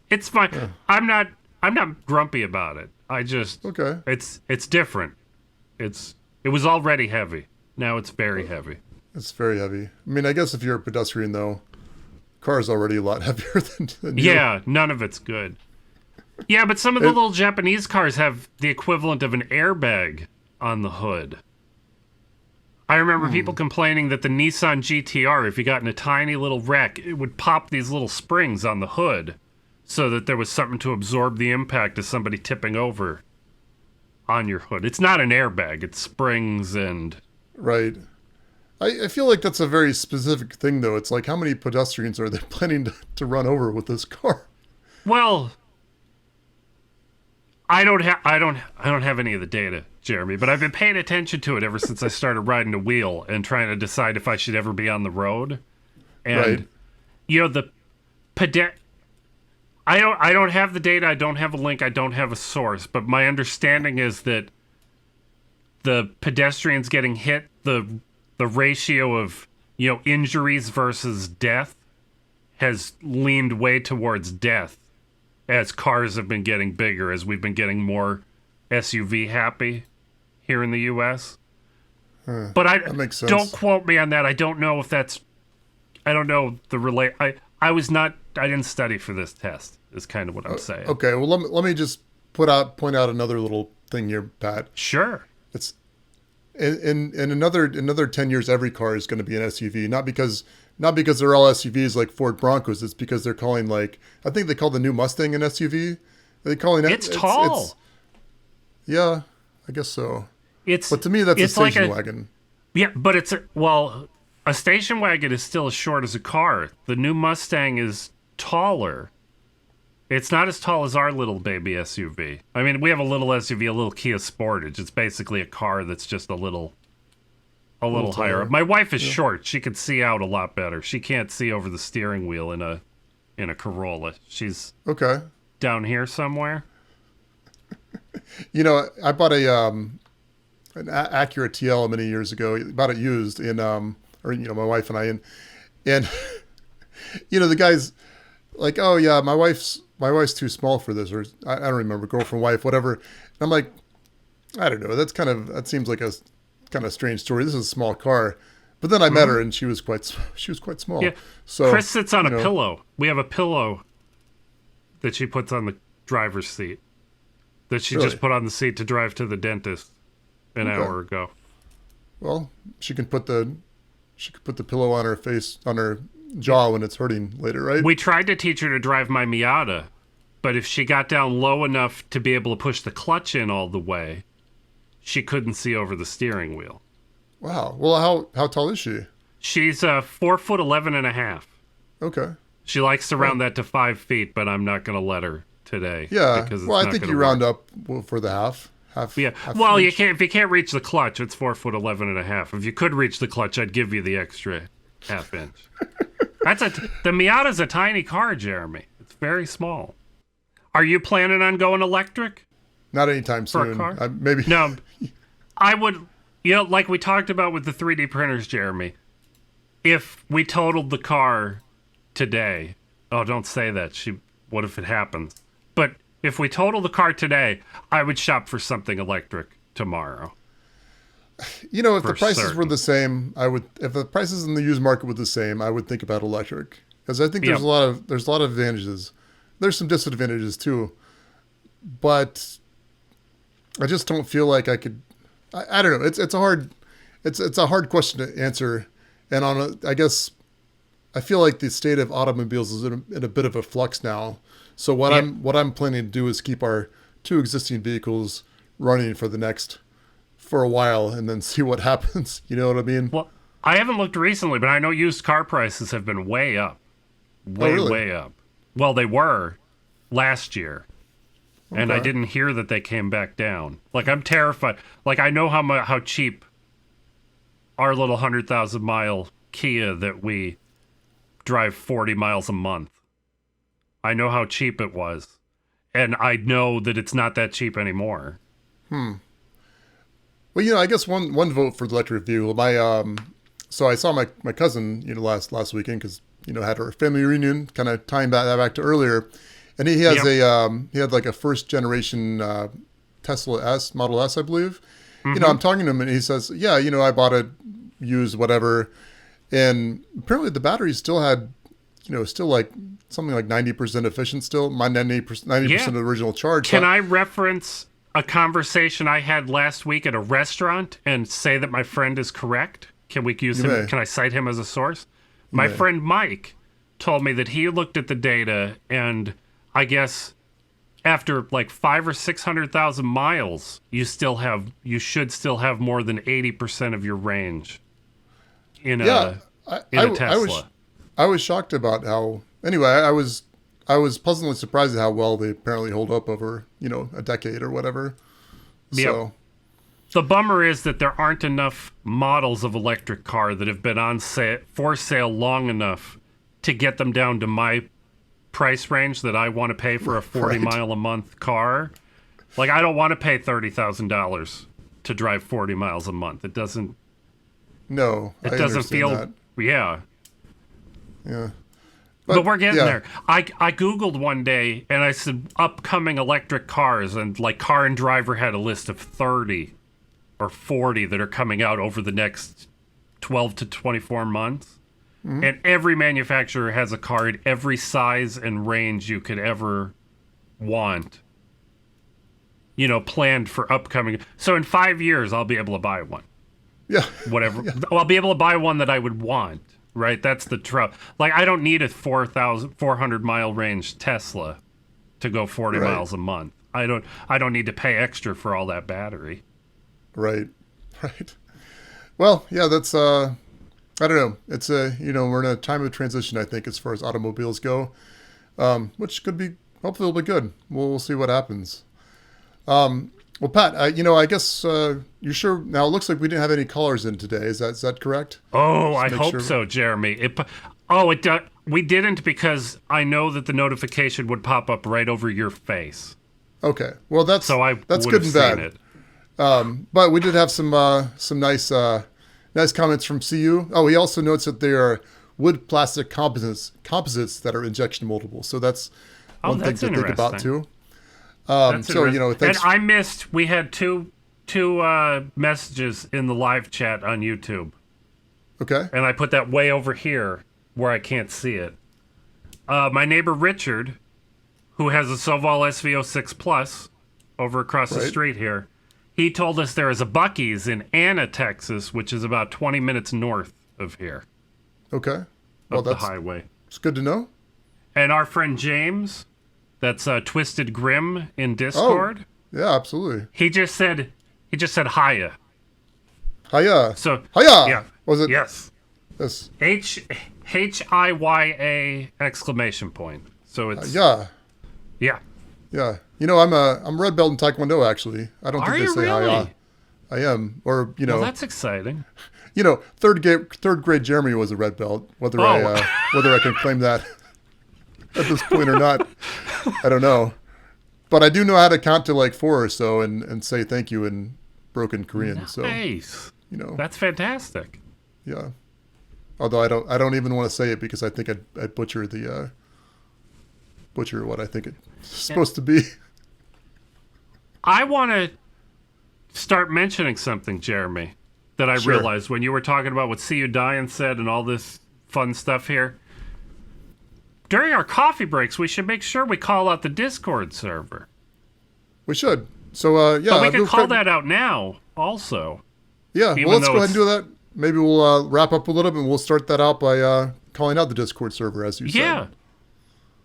It's fine. I'm not grumpy about it. I just Okay. It's different. It was already heavy. Now it's very heavy. It's very heavy. I mean, I guess if you're a pedestrian, though, car is already a lot heavier than you. Yeah, none of it's good. Yeah, but some of the little Japanese cars have the equivalent of an airbag on the hood. I remember people complaining that the Nissan GTR, if you got in a tiny little wreck, it would pop these little springs on the hood so that there was something to absorb the impact of somebody tipping over on your hood. It's not an airbag, it's springs and... Right. I feel like that's a very specific thing, though. It's like, how many pedestrians are they planning to run over with this car? Well, I don't have any of the data, Jeremy, but I've been paying attention to it ever since I started riding a wheel and trying to decide if I should ever be on the road. And Right. I don't have the data, I don't have a link, I don't have a source, but my understanding is that the pedestrians getting hit, the ratio of, injuries versus death has leaned way towards death as cars have been getting bigger, as we've been getting more SUV happy here in the US. But that makes sense. don't quote me on that. I don't know if that's, I don't know the I didn't study for this test, is kind of what I'm saying. Okay, well, let me just point out another little thing here, Pat. Sure. It's in another 10 years, every car is going to be an SUV. Not because they're all SUVs like Ford Broncos. It's because they're calling, like, I think they call the new Mustang an SUV. They're calling it. It's tall. Yeah, I guess so. But to me, that's a station wagon. Yeah, but a station wagon is still as short as a car. The new Mustang is taller. It's not as tall as our little baby SUV. I mean, we have a little SUV, a little Kia Sportage. It's basically a car that's just a little a little higher taller. up. My wife is short. She could see out a lot better. She can't see over the steering wheel in a Corolla. She's Okay. down here somewhere. You know, I bought an Acura TL many years ago. Bought it used in my wife and I and the guy's like, oh yeah, my wife's too small for this, or I don't remember, girlfriend, wife, whatever. And I'm like, I don't know. That seems like a kind of strange story. This is a small car, but then I met her and she was quite small. Yeah. So Chris sits on a pillow. We have a pillow that she puts on the driver's seat that she just put on the seat to drive to the dentist an hour ago. Well, she could put the pillow on her face, on her jaw when it's hurting later, right? We tried to teach her to drive my Miata, but if she got down low enough to be able to push the clutch in all the way, she couldn't see over the steering wheel. Wow. Well, how tall is she? She's 4'11" and a half. Okay. She likes to round that to 5 feet, but I'm not going to let her today. Yeah. Because Well, I think you round up for the half. Yeah. Half Well, inch. you can't if you can't reach the clutch. It's 4'11" and a half. If you could reach the clutch, I'd give you the extra half inch. The Miata's a tiny car, Jeremy. It's very small. Are you planning on going electric? Not anytime For a soon. car? Maybe. No. I would, like we talked about with the 3D printers, Jeremy, if we totaled the car today, oh, don't say that. What if it happens? But if we total the car today, I would shop for something electric tomorrow. If the prices were the same, if the prices in the used market were the same, I would think about electric. Because I think there's a lot of advantages. There's some disadvantages too. But I just don't feel like I could. I don't know. It's a hard question to answer, and I guess I feel like the state of automobiles is in a bit of a flux now. So what I'm planning to do is keep our 2 existing vehicles running for a while, and then see what happens. You know what I mean? Well, I haven't looked recently, but I know used car prices have been way up, way up. Well, they were last year. And I didn't hear that they came back down. Like, I'm terrified. Like, I know how cheap our little 100,000-mile Kia that we drive 40 miles a month. I know how cheap it was. And I know that it's not that cheap anymore. Well, I guess one vote for the electric vehicle. So I saw my cousin, last weekend because, had our family reunion, kind of tying that back to earlier. And he has he had like a first generation Tesla Model S, I believe. Mm-hmm. I'm talking to him and he says, yeah, I bought it used, whatever. And apparently the battery still had, still like something like 90% efficient still, 90% of the original charge. Can I reference a conversation I had last week at a restaurant and say that my friend is correct? Can we use him? Can I cite him as a source? My friend Mike told me that he looked at the data and I guess after like 500,000 or 600,000 miles, you should still have more than 80% of your range in a Tesla. I was shocked about how. Anyway, I was pleasantly surprised at how well they apparently hold up over a decade or whatever. So. The bummer is that there aren't enough models of electric car that have been for sale long enough to get them down to my price range that I want to pay for a 40-mile a month car. Like, I don't want to pay $30,000 to drive 40 miles a month. It doesn't. No, it doesn't feel. That. Yeah. Yeah. But we're getting there. I Googled one day and I said upcoming electric cars, and like Car and Driver had a list of 30 or 40 that are coming out over the next 12 to 24 months. Mm-hmm. And every manufacturer has a car in every size and range you could ever want, planned for upcoming. So in 5 years, I'll be able to buy one. Yeah. Whatever. Yeah. I'll be able to buy one that I would want, right? That's the trouble. Like, I don't need a 400-mile range Tesla to go 40 miles a month. I don't need to pay extra for all that battery. Right. Well, yeah, that's I don't know. It's we're in a time of transition, I think, as far as automobiles go, which could be, hopefully it'll be good. We'll see what happens. Well, Pat, I guess you're sure now. It looks like we didn't have any callers in today. Is that correct? Oh, I Just make hope sure. so, Jeremy. We didn't because I know that the notification would pop up right over your face. Okay. Well, that's So that's would good have and seen bad. it. But we did have some nice comments from CU. Oh, he also notes that they are wood plastic composites that are injection moldable. So that's one thing that's to think about interesting. too. That's So interesting. thanks. And I missed. We had two messages in the live chat on YouTube, Okay. and I put that way over here where I can't see it. My neighbor Richard, who has a Sovol SV06 Plus over across the Right. street here, he told us there is a Buc-Ees in Anna, Texas, which is about 20 minutes north of here, Okay. Well, up the that's highway. it's good to know. And our friend James, that's Twisted Grim in Discord, Yeah, absolutely. he just said hiya. Hiya. So Hiya. yeah, Was it? yes, Yes. HIYA exclamation point. So it's Yeah. yeah. Yeah. I'm red belt in Taekwondo actually. I don't Are think you they say really? hiya. I am. Or Well, that's exciting. third grade Jeremy was a red belt. Whether I can claim that at this point or not, I don't know. But I do know how to count to like 4 or so and say thank you in broken Korean. So Nice. That's fantastic. yeah. Although I don't even want to say it because I think I'd butcher what I think it's supposed to be. I want to start mentioning something, Jeremy, that I Sure. realized when you were talking about what See You Diane said and all this fun stuff here. During our coffee breaks, we should make sure we call out the Discord server. We should. So yeah. But we could call that out now also. Yeah. even Well, let's though go ahead and it's- do that. Maybe we'll wrap up a little bit and we'll start that out by calling out the Discord server as you said. Yeah.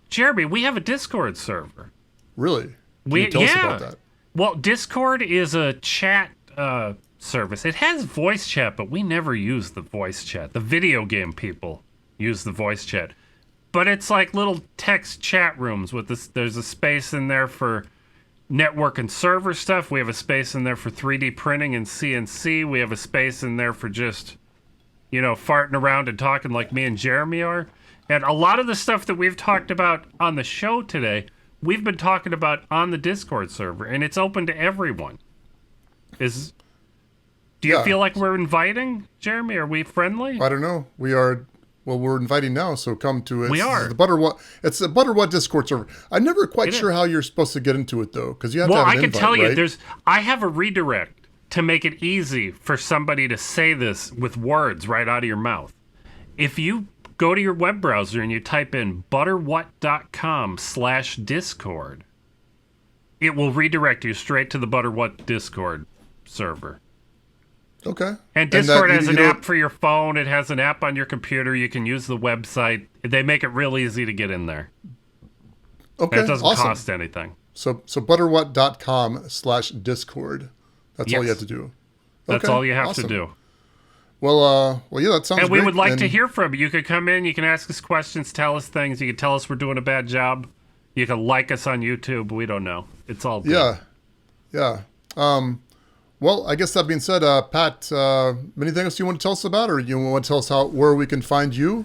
Jeremy, we have a Discord server. Really? Can you tell us about that? Well, Discord is a chat service. It has voice chat, but we never use the voice chat. The video game people use the voice chat. But it's like little text chat rooms with this. There's a space in there for network and server stuff. We have a space in there for 3D printing and CNC. We have a space in there for just, farting around and talking like me and Jeremy are. And a lot of the stuff that we've talked about on the show today, we've been talking about on the Discord server, and it's open to everyone. Do you Yeah. feel like we're inviting, Jeremy? Are we friendly? I don't know. We are. Well, we're inviting now, so come to it. We are. It's the Butterwhat Discord server. I'm never quite It sure is. how you're supposed to get into it though, because you have Well, to have I an can invite, tell you, right? I have a redirect to make it easy for somebody to say this with words right out of your mouth. If you go to your web browser and you type in butterwhat.com/discord, it will redirect you straight to the Butterwhat Discord server. Okay. And Discord that- has an you don't- app for your phone. It has an app on your computer. You can use the website. They make it real easy to get in there. Okay. And it doesn't awesome. cost anything. So butterwhat.com/discord. That's all you Yes. have to do. That's Okay, all you have awesome. to do. Well, yeah, that sounds And great. we would like to And- hear from you. You could come in. You can ask us questions, tell us things. You can tell us we're doing a bad job. You can like us on YouTube. We don't know. It's all good. Yeah. Well, I guess that being said, Pat, anything else you want to tell us about, or you want to tell us where we can find you?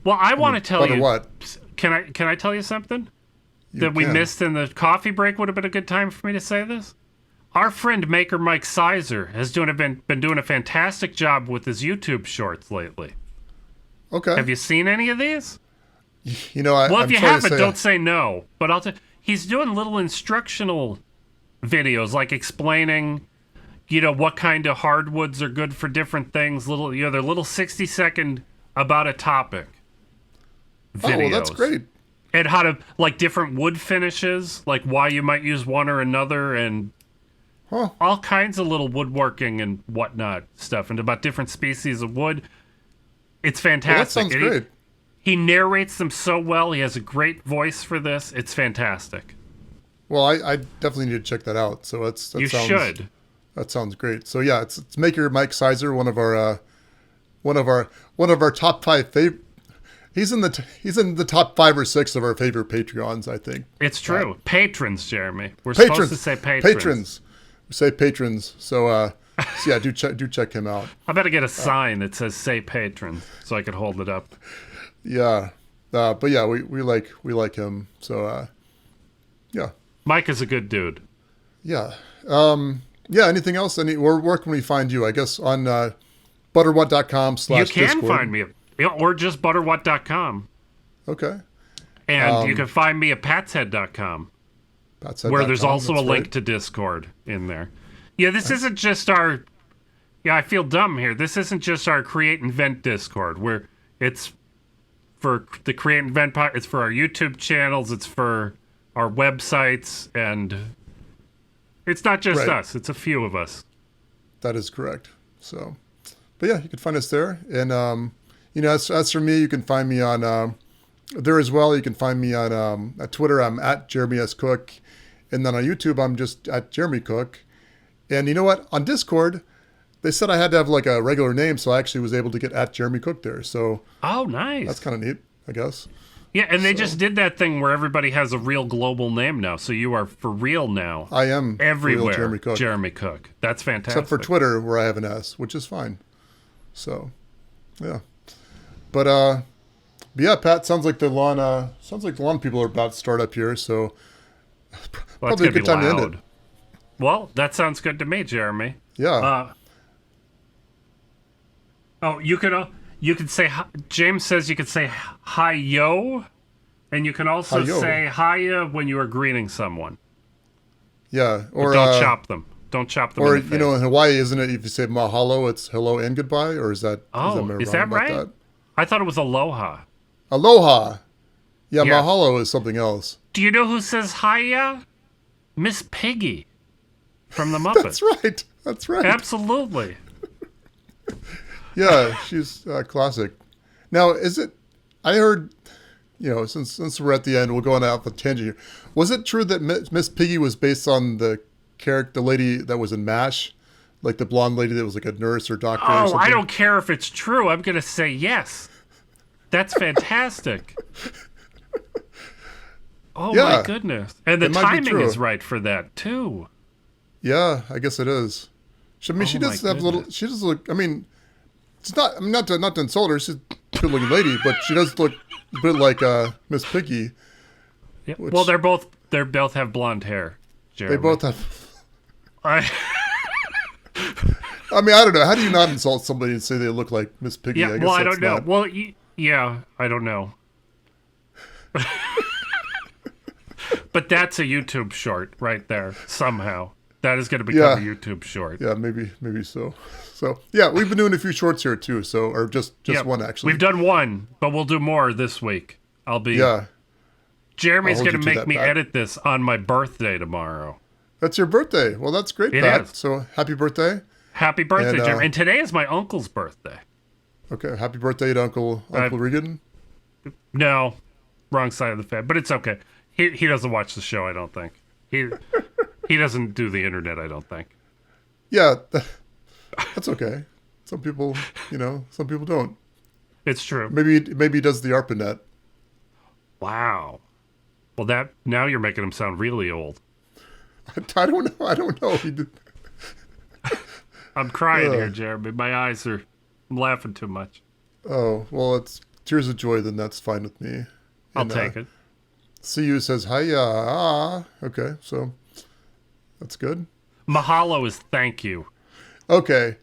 Well, I want to tell you. What? Can I tell you something that we can. missed in the coffee break? Would have been a good time for me to say this. Our friend Maker Mike Sizer has been doing a fantastic job with his YouTube shorts lately. Okay. Have you seen any of these? Well, Well, if you haven't, don't say no. But he's doing little instructional videos, like explaining, what kind of hardwoods are good for different things. They're little 60-second about a topic videos. Oh, well, that's great. And how to, like, different wood finishes, like why you might use one or another, and Huh. all kinds of little woodworking and whatnot stuff, and about different species of wood. It's Well, that fantastic. sounds And great. He narrates them so well. He has a great voice for this. It's fantastic. Well, I definitely need to check that out. So that You sounds, should. That sounds great. So yeah, it's Maker Mike Sizer, one of our top 5 favorite. He's in the top 5 or 6 of our favorite Patreons, I think. It's true. Patrons, Jeremy. We're supposed to say patrons. Say patrons. So yeah, do check him out. I better get a sign that says "Say Patron" so I could hold it up. Yeah, but yeah, we like him. So yeah, Mike is a good dude. yeah, yeah. Anything else? Where can we find you? I guess on butterwhat.com/discord. You can find me, or just butterwhat.com. Okay. And you can find me at patshead.com, where there's also a link to Discord in there. Yeah, this isn't just our... Yeah, I feel dumb here. This isn't just our Create and Vent Discord, where it's for the Create and Vent part. It's for our YouTube channels. It's for our websites. And it's not just us. It's a few of us. That is correct. So, but yeah, you can find us there. And, as for me, you can find me on... there as well. You can find me on at Twitter. I'm at Jeremy S. Cook. And then on YouTube, I'm just at Jeremy Cook. And you know what? On Discord, they said I had to have like a regular name, so I actually was able to get at Jeremy Cook there. So nice. That's kind of neat, I guess. Yeah, and they just did that thing where everybody has a real global name now. So you are for real now. I am everywhere. Jeremy Cook. Jeremy Cook. That's fantastic. Except for Twitter, where I have an S, which is fine. So, yeah. But yeah, Pat, sounds like the lawn people are about to start up here. So probably a good time to end it. Well, that sounds good to me, Jeremy. Yeah. You could say, James says you could say hi yo, and you can also say hiya when you are greeting someone. Yeah, or but don't chop them. Don't chop them. Or in the face. in Hawaii, isn't it? If you say mahalo, it's hello and goodbye, or is that? Is that right? That? I thought it was aloha. Aloha. Yeah, mahalo is something else. Do you know who says hiya? Miss Piggy from the Muppets. That's right. Absolutely. Yeah, she's classic. Now, is it? I heard, since we're at the end, we'll go on off a tangent here. Was it true that Miss Piggy was based on the lady that was in MASH, like the blonde lady that was like a nurse or doctor? Or something? I don't care if it's true. I'm gonna say yes. That's fantastic. Oh my goodness! And the timing is right for that too. Yeah, I guess it is. She does have a little. She does look. I mean, it's not. I'm not to insult her. She's a good-looking lady, but she does look a bit like Miss Piggy. Yeah. Well, they both have blonde hair. Jeremy. They both have. I mean, I don't know. How do you not insult somebody and say they look like Miss Piggy? Yeah. I don't know. Well, yeah, I don't know. But that's a YouTube short right there. Somehow that is going to become a YouTube short. Yeah, maybe so. So yeah, we've been doing a few shorts here too. So or just one actually. We've done one, but we'll do more this week. Jeremy's going to make me edit this on my birthday tomorrow. That's your birthday. Well, that's great, Pat. Is. So happy birthday. Happy birthday, Jeremy. And today is my uncle's birthday. Okay, happy birthday to Uncle Regan. No, wrong side of the family, but it's okay. He doesn't watch the show, I don't think. He doesn't do the internet, I don't think. Yeah, that's okay. Some people, some people don't. It's true. Maybe he does the ARPANET. Wow. Well, now you're making him sound really old. I don't know. He did. I'm crying here, Jeremy. My eyes are... I'm laughing too much. Oh, well, it's tears of joy, then that's fine with me. I'll take it. CU says, hiya. Okay, so that's good. Mahalo is thank you. Okay.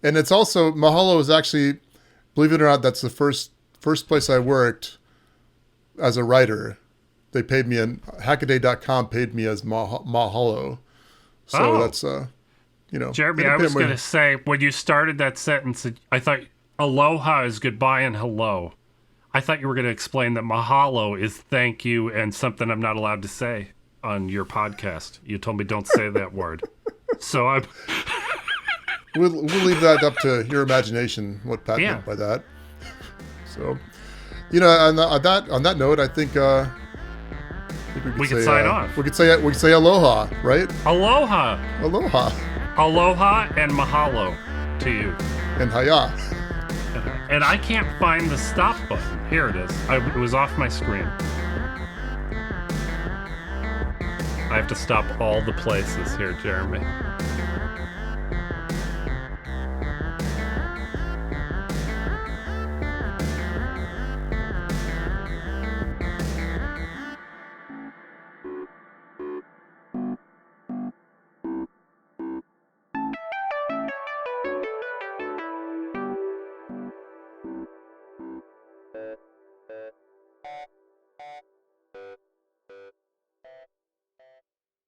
And it's also, Mahalo is actually, believe it or not, that's the first place I worked as a writer. They paid me, and Hackaday.com paid me as Mahalo. So that's, Jeremy, I was going to say, when you started that sentence, I thought aloha is goodbye and hello. I thought you were going to explain that mahalo is thank you and something I'm not allowed to say on your podcast. You told me don't say that word. So I'm... We'll leave that up to your imagination, what Pat meant by that. So, on that note, I think we could sign off. We could say aloha, right? Aloha. Aloha. Aloha and mahalo to you. And hiya. And I can't find the stop button. Here it is. It was off my screen. I have to stop all the places here, Jeremy.